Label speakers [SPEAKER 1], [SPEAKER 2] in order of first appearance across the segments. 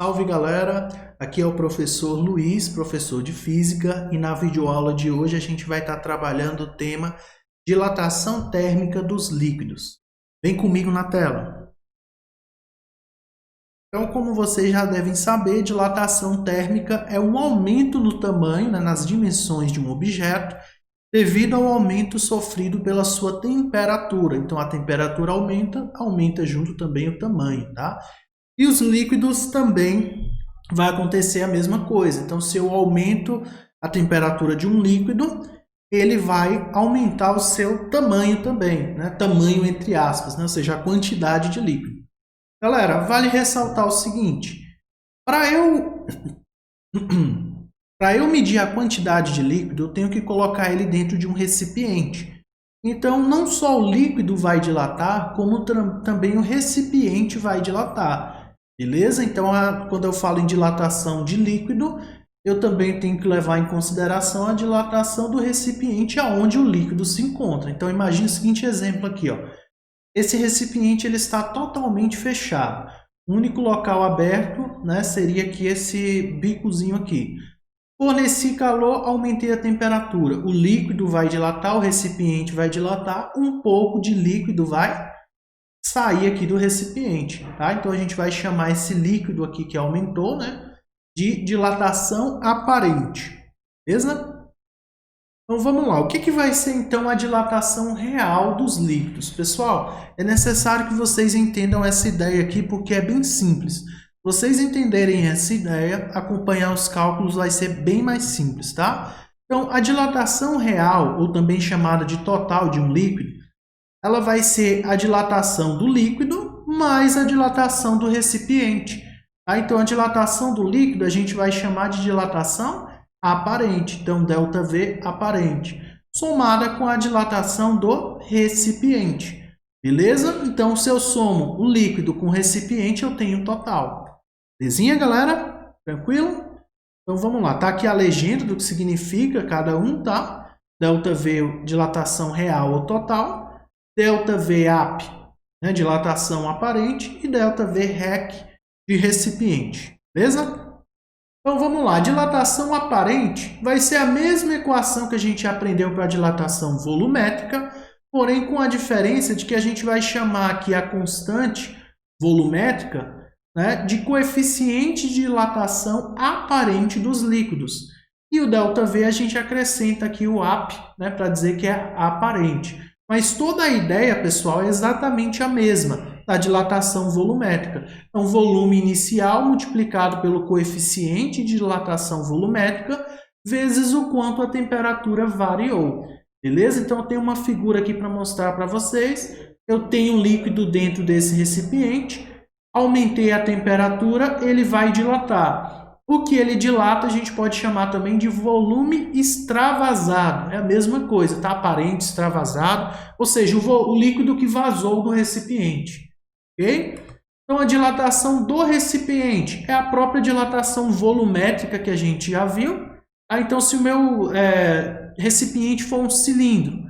[SPEAKER 1] Salve galera, aqui é o professor Luiz, professor de Física, e na videoaula de hoje a gente vai estar trabalhando o tema dilatação térmica dos líquidos. Vem comigo na tela. Então, como vocês já devem saber, dilatação térmica é um aumento no tamanho, nas dimensões de um objeto, devido ao aumento sofrido pela sua temperatura. Então, a temperatura aumenta junto também o tamanho, tá? E os líquidos também vai acontecer a mesma coisa. Então, se eu aumento a temperatura de um líquido, ele vai aumentar o seu tamanho também, né? Tamanho entre aspas, né? Ou seja, a quantidade de líquido. Galera, vale ressaltar o seguinte: para eu para eu medir a quantidade de líquido, eu tenho que colocar ele dentro de um recipiente. Então, não só o líquido vai dilatar, como também o recipiente vai dilatar. Beleza? Então, quando eu falo em dilatação de líquido, eu também tenho que levar em consideração a dilatação do recipiente aonde o líquido se encontra. Então, imagine o seguinte exemplo aqui, ó. Esse recipiente ele está totalmente fechado. O único local aberto, né, seria aqui esse bicozinho aqui. Forneci calor, aumentei a temperatura. O líquido vai dilatar, o recipiente vai dilatar, um pouco de líquido vai sair aqui do recipiente, tá? Então a gente vai chamar esse líquido aqui que aumentou, né, de dilatação aparente, beleza? Então vamos lá, o que vai ser então a dilatação real dos líquidos? Pessoal, é necessário que vocês entendam essa ideia aqui porque é bem simples. Vocês entenderem essa ideia, acompanhar os cálculos vai ser bem mais simples, tá? Então, a dilatação real, ou também chamada de total de um líquido, ela vai ser a dilatação do líquido mais a dilatação do recipiente. Tá? Então, a dilatação do líquido a gente vai chamar de dilatação aparente, então ΔV aparente, somada com a dilatação do recipiente. Beleza? Então, se eu somo o líquido com o recipiente, eu tenho o total. Belezinha, galera? Tranquilo? Então, vamos lá. Tá aqui a legenda do que significa cada um, tá? ΔV, dilatação real ou total. ΔV ap, né, dilatação aparente. E ΔV rec, de recipiente. Beleza? Então, vamos lá. Dilatação aparente vai ser a mesma equação que a gente aprendeu para a dilatação volumétrica, porém com a diferença de que a gente vai chamar aqui a constante volumétrica, né, de coeficiente de dilatação aparente dos líquidos. E o ΔV a gente acrescenta aqui o ap, né, para dizer que é aparente. Mas toda a ideia, pessoal, é exatamente a mesma da dilatação volumétrica. Então, volume inicial multiplicado pelo coeficiente de dilatação volumétrica vezes o quanto a temperatura variou. Beleza? Então, eu tenho uma figura aqui para mostrar para vocês. Eu tenho um líquido dentro desse recipiente. Aumentei a temperatura, ele vai dilatar. O que ele dilata a gente pode chamar também de volume extravasado. É a mesma coisa, tá? Aparente, extravasado, ou seja, o líquido que vazou do recipiente. Ok? Então, a dilatação do recipiente é a própria dilatação volumétrica que a gente já viu. Ah, então, se o meu recipiente for um cilindro,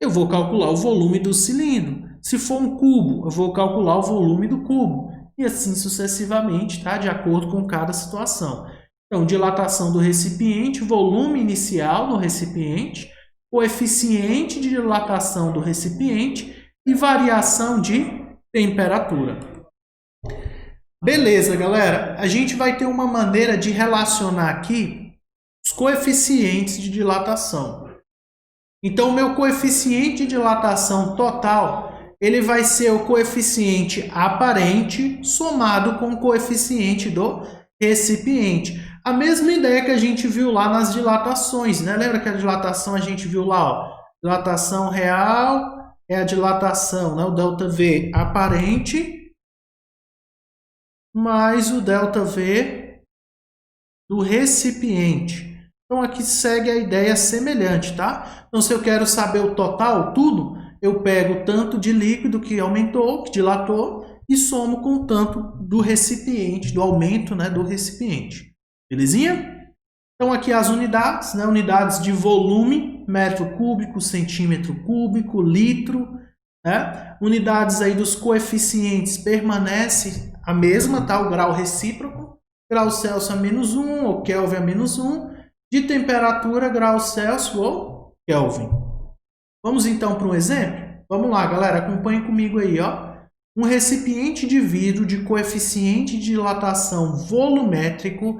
[SPEAKER 1] eu vou calcular o volume do cilindro. Se for um cubo, eu vou calcular o volume do cubo. E assim sucessivamente, tá? De acordo com cada situação. Então, dilatação do recipiente, volume inicial do recipiente, coeficiente de dilatação do recipiente e variação de temperatura. Beleza, galera? A gente vai ter uma maneira de relacionar aqui os coeficientes de dilatação. Então, o meu coeficiente de dilatação total ele vai ser o coeficiente aparente somado com o coeficiente do recipiente. A mesma ideia que a gente viu lá nas dilatações, né? Lembra que a dilatação a gente viu lá, ó? Dilatação real é a dilatação, né? O ΔV aparente mais o ΔV do recipiente. Então, aqui segue a ideia semelhante, tá? Então, se eu quero saber o total, tudo, eu pego o tanto de líquido que aumentou, que dilatou, e somo com o tanto do recipiente, do aumento, né, do recipiente. Belezinha? Então, aqui as unidades, né, unidades de volume, metro cúbico, centímetro cúbico, litro. Né? Unidades aí dos coeficientes permanece a mesma, tá? O grau recíproco. graus Celsius a menos 1 ou Kelvin a menos 1, de temperatura, graus Celsius ou Kelvin. Vamos então para um exemplo? Vamos lá, galera, acompanhe comigo aí, ó. Um recipiente de vidro de coeficiente de dilatação volumétrico,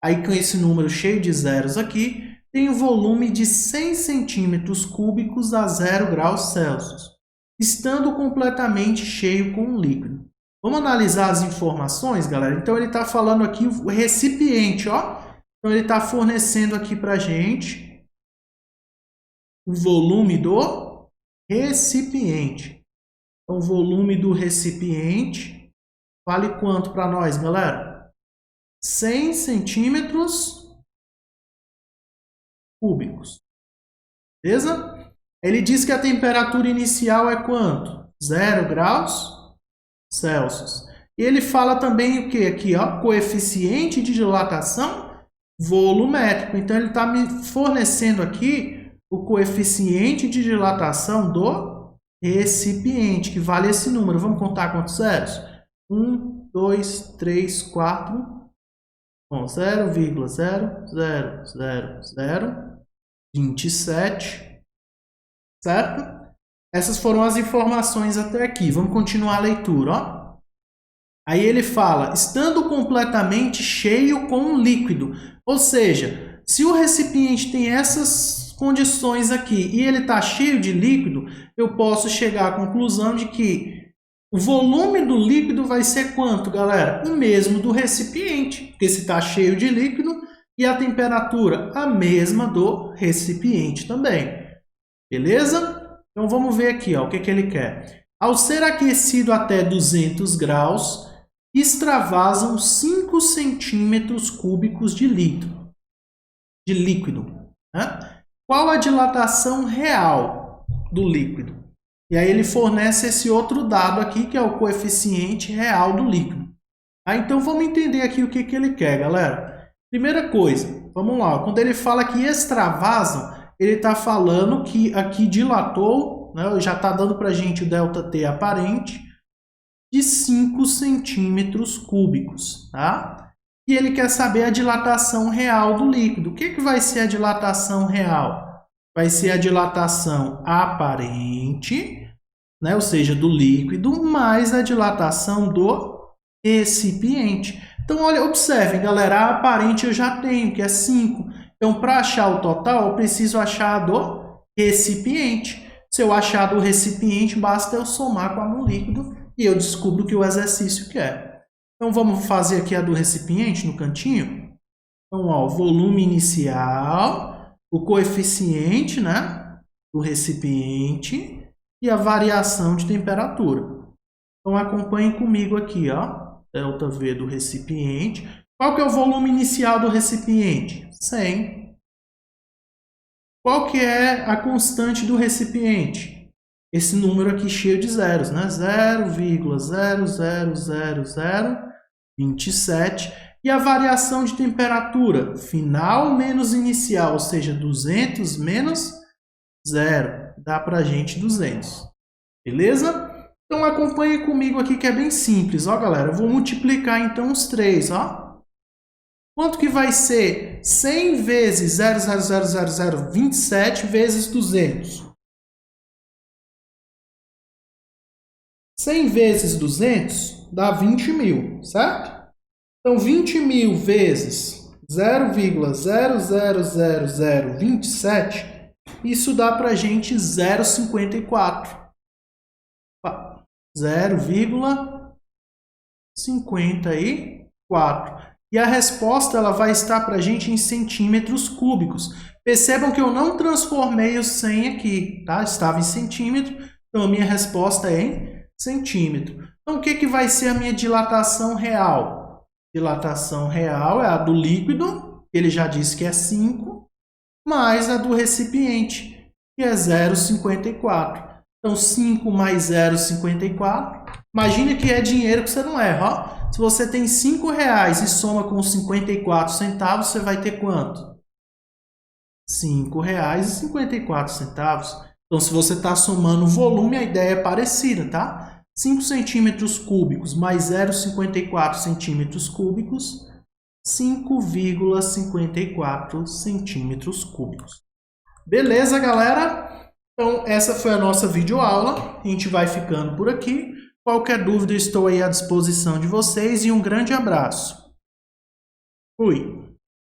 [SPEAKER 1] aí com esse número cheio de zeros aqui, tem um volume de 100 centímetros cúbicos a 0 graus Celsius, estando completamente cheio com um líquido. Vamos analisar as informações, galera? Então, ele está falando aqui o recipiente, ó. Então, ele está fornecendo aqui para a gente o volume do recipiente. Então, o volume do recipiente vale quanto para nós, galera? 100 centímetros cúbicos. Beleza? Ele diz que a temperatura inicial é quanto? 0 graus Celsius. E ele fala também o que aqui, ó? Coeficiente de dilatação volumétrico. Então, ele está me fornecendo aqui o coeficiente de dilatação do recipiente, que vale esse número. Vamos contar quantos zeros? 1, 2, 3, 4. Bom, 0,00027, certo? Essas foram as informações até aqui. Vamos continuar a leitura, ó. Aí ele fala, estando completamente cheio com um líquido. Ou seja, se o recipiente tem essas condições aqui e ele está cheio de líquido, eu posso chegar à conclusão de que o volume do líquido vai ser quanto, galera? O mesmo do recipiente, porque se está cheio de líquido, e a temperatura a mesma do recipiente também. Beleza? Então, vamos ver aqui, ó, o que ele quer. Ao ser aquecido até 200 graus, extravasam 5 centímetros cúbicos de líquido. Né? Qual a dilatação real do líquido? E aí ele fornece esse outro dado aqui, que é o coeficiente real do líquido. Então, vamos entender aqui o que ele quer, galera. Primeira coisa, vamos lá. Quando ele fala que extravasam, ele está falando que aqui dilatou, né, já está dando para a gente o ΔT aparente, de 5 centímetros cúbicos. Tá? E ele quer saber a dilatação real do líquido. O que vai ser a dilatação real? Vai ser a dilatação aparente, né, ou seja, do líquido, mais a dilatação do recipiente. Então, olha, observem, galera, a aparente eu já tenho, que é 5. Então, para achar o total, eu preciso achar do recipiente. Se eu achar do recipiente, basta eu somar com a do líquido e eu descubro que o exercício quer. Então, vamos fazer aqui a do recipiente no cantinho. Então, ó, o volume inicial, o coeficiente, né, do recipiente e a variação de temperatura. Então, acompanhem comigo aqui, ó, ΔV do recipiente. Qual que é o volume inicial do recipiente? 100. Qual que é a constante do recipiente? Esse número aqui cheio de zeros, né? 0,00027. E a variação de temperatura? Final menos inicial, ou seja, 200 menos 0. Dá para a gente 200. Beleza? Então, acompanhe comigo aqui que é bem simples, ó, galera. Eu vou multiplicar, então, os 3, ó. Quanto que vai ser 100 vezes 0,00027 vezes 200? 100 vezes 200 dá 20.000, certo? Então, 20.000 vezes 0,00027, isso dá para a gente 0,54. 0,54. E a resposta ela vai estar para a gente em centímetros cúbicos. Percebam que eu não transformei o 100 aqui, tá? Estava em centímetro, então a minha resposta é em centímetro. Então, o que vai ser a minha dilatação real? Dilatação real é a do líquido, que ele já disse que é 5, mais a do recipiente, que é 0,54. Então, 5 mais 0,54. Imagina que é dinheiro que você não erra, ó. Se você tem R$5 e soma com 54 centavos, você vai ter quanto? R$5,54. Então, se você está somando o volume, a ideia é parecida, tá? 5 centímetros cúbicos mais 0,54 centímetros cúbicos 5,54 centímetros cúbicos. Beleza, galera? Então, essa foi a nossa videoaula. A gente vai ficando por aqui. Qualquer dúvida, estou aí à disposição de vocês e um grande abraço. Fui!